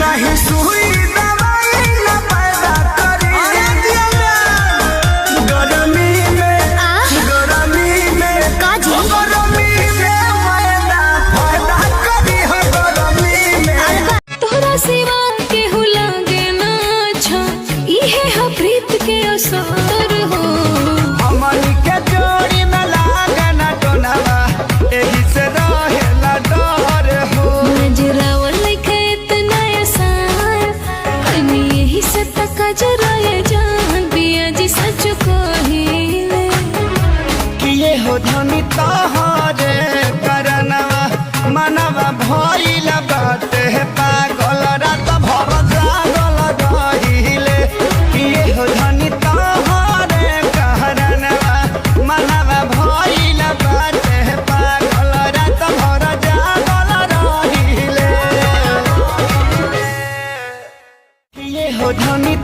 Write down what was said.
नहीं सुई दवाई न पैदा करी गरमी में गरमी में मैदा फायदा करी हो गरमी में। तोहरा सिवा केहू लागे ना अच्छा इहे ह प्रीत के असर हो। हमनी के जोड़ी में लागे ना टोनवा एही से रहेला डर हो। नजरावा लइके इतना आसान कनी यही से तक जराए जान बिया जी सच कहिले कि ये हो धनी तोहरे करनवा मनवा भइल बाटे पागल रात भर जागल रहिले। कि ये हो धनी तोहरे करनवा मनवा भइल बाटे पागल रात भर जागल रहिले। कि ये हो धनी